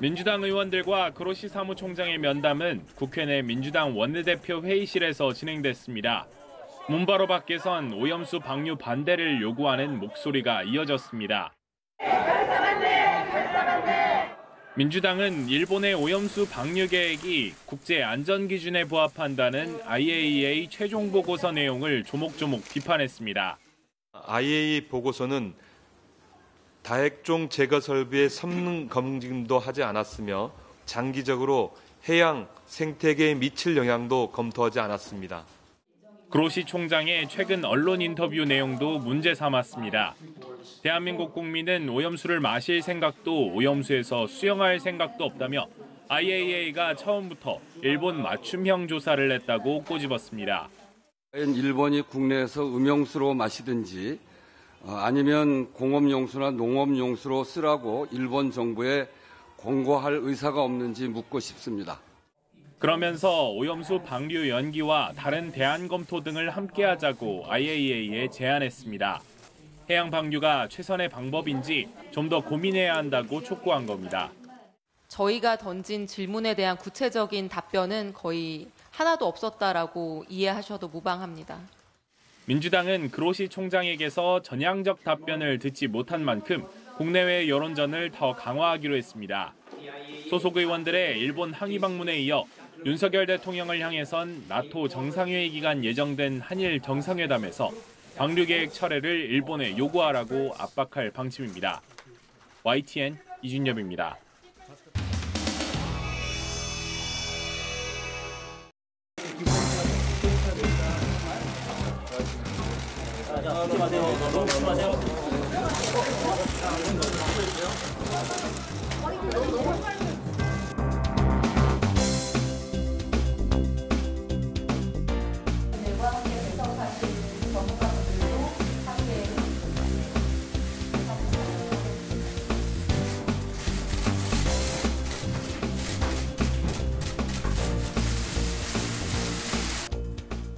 민주당 의원들과 그로시 사무총장의 면담은 국회 내 민주당 원내대표 회의실에서 진행됐습니다. 문바로 밖에선 오염수 방류 반대를 요구하는 목소리가 이어졌습니다. 민주당은 일본의 오염수 방류 계획이 국제 안전 기준에 부합한다는 IAEA 최종 보고서 내용을 조목조목 비판했습니다. IAEA 보고서는 다핵종 제거 설비의 성능 검증도 하지 않았으며 장기적으로 해양 생태계에 미칠 영향도 검토하지 않았습니다. 그로시 총장의 최근 언론 인터뷰 내용도 문제 삼았습니다. 대한민국 국민은 오염수를 마실 생각도 오염수에서 수영할 생각도 없다며 IAEA가 처음부터 일본 맞춤형 조사를 했다고 꼬집었습니다. 일본이 국내에서 음용수로 마시든지 아니면 공업용수나 농업용수로 쓰라고 일본 정부에 권고할 의사가 없는지 묻고 싶습니다. 그러면서 오염수 방류 연기와 다른 대안 검토 등을 함께하자고 IAEA에 제안했습니다. 해양 방류가 최선의 방법인지 좀 더 고민해야 한다고 촉구한 겁니다. 저희가 던진 질문에 대한 구체적인 답변은 거의 하나도 없었다라고 이해하셔도 무방합니다. 민주당은 그로시 총장에게서 전향적 답변을 듣지 못한 만큼 국내외 여론전을 더 강화하기로 했습니다. 소속 의원들의 일본 항의 방문에 이어 윤석열 대통령을 향해선 나토 정상회의 기간 예정된 한일 정상회담에서 방류 계획 철회를 일본에 요구하라고 압박할 방침입니다. YTN 이준엽입니다.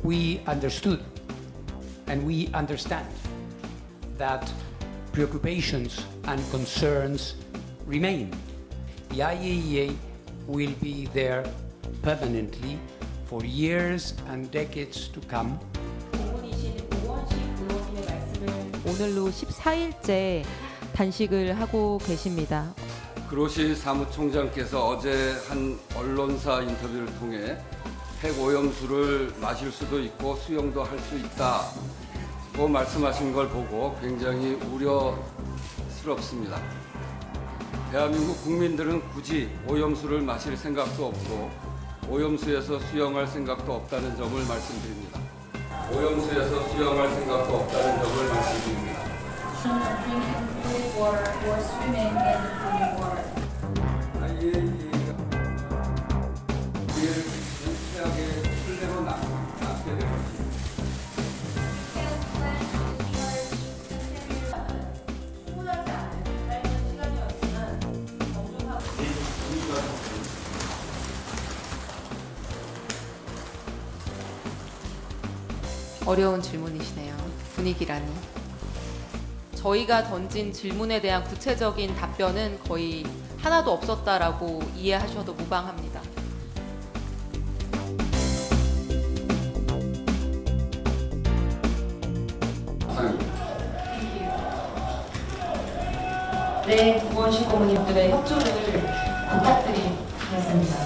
We understood and we understand that preoccupations and concerns remain. The IAEA will be there permanently for years and decades to come. 오늘로 14일째 단식을 하고 계십니다. 그로시 사무총장께서 어제 한 언론사 인터뷰를 통해 핵오염수를 마실 수도 있고 수영도 할 수 있다고 말씀하신 걸 보고 굉장히 우려스럽습니다. 대한민국 국민들은 굳이 오염수를 마실 생각도 없고 오염수에서 수영할 생각도 없다는 점을 말씀드립니다. 오염수에서 수영할 생각도 없다는 점을 말씀드립니다. 어려운 질문이시네요. 분위기라니. 저희가 던진 질문에 대한 구체적인 답변은 거의 하나도 없었다라고 이해하셔도 무방합니다. 네, 구원식 고모님들의 협조를 부탁드리겠습니다.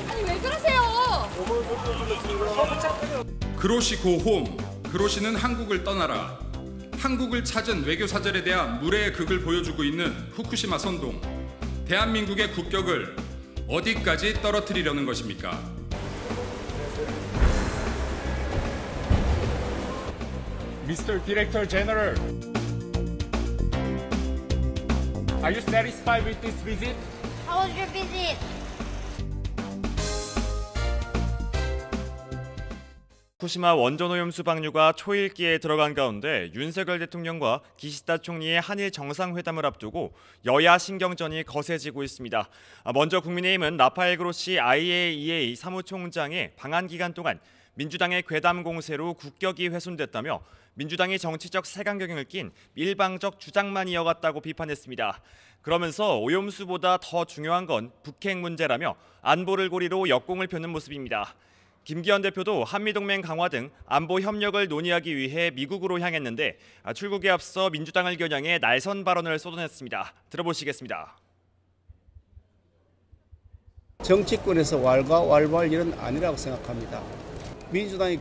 아니 왜 그러세요? 그로시 고홈, 그로시는 한국을 떠나라. 한국을 찾은 외교사절에 대한 물의 극을 보여주고 있는 후쿠시마 선동. 대한민국의 국격을 어디까지 떨어뜨리려는 것입니까? Mr. Director General. Are you satisfied with this visit? How was your visit? 후쿠시마 원전 오염수 방류가 초읽기에 들어간 가운데 윤석열 대통령과 기시다 총리의 한일 정상회담을 앞두고 여야 신경전이 거세지고 있습니다. 먼저 국민의힘은 라파엘 그로시 IAEA 사무총장의 방한 기간 동안 민주당의 괴담 공세로 국격이 훼손됐다며 민주당이 정치적 색안경을 낀 일방적 주장만 이어갔다고 비판했습니다. 그러면서 오염수보다 더 중요한 건 북핵 문제라며 안보를 고리로 역공을 펴는 모습입니다. 김기현 대표도 한미동맹 강화 등 안보 협력을 논의하기 위해 미국으로 향했는데 출국에 앞서 민주당을 겨냥해 날선 발언을 쏟아냈습니다. 들어보시겠습니다. 정치권에서 왈가왈부할 일은 아니라고 생각합니다. 민주당이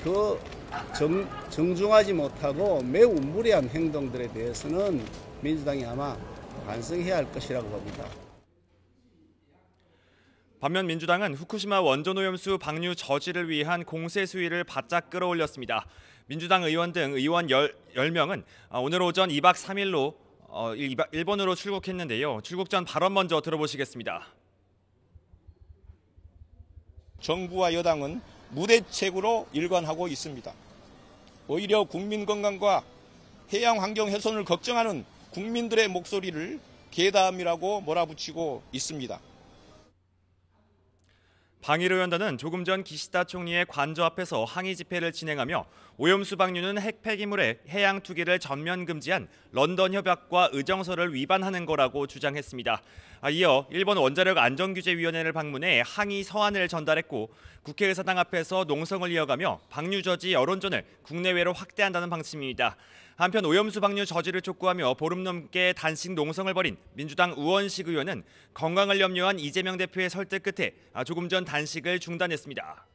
정중하지 못하고 매우 무례한 행동들에 대해서는 민주당이 아마 반성해야 할 것이라고 봅니다. 반면 민주당은 후쿠시마 원전 오염수 방류 저지를 위한 공세 수위를 바짝 끌어올렸습니다. 민주당 의원 등 의원 10명은 오늘 오전 2박 3일로 일본으로 출국했는데요. 출국 전 발언 먼저 들어보시겠습니다. 정부와 여당은 무대책으로 일관하고 있습니다. 오히려 국민 건강과 해양 환경 훼손을 걱정하는 국민들의 목소리를 괴담이라고 몰아붙이고 있습니다. 방위로연단은 조금 전 기시다 총리의 관저 앞에서 항의 집회를 진행하며 오염수 방류는 핵 폐기물의 해양 투기를 전면 금지한 런던 협약과 의정서를 위반하는 거라고 주장했습니다. 이어 일본 원자력 안전규제위원회를 방문해 항의 서한을 전달했고 국회 의사당 앞에서 농성을 이어가며 방류 저지 여론전을 국내외로 확대한다는 방침입니다. 한편 오염수 방류 저지를 촉구하며 보름 넘게 단식 농성을 벌인 민주당 우원식 의원은 건강을 염려한 이재명 대표의 설득 끝에 조금 전 단식을 중단했습니다.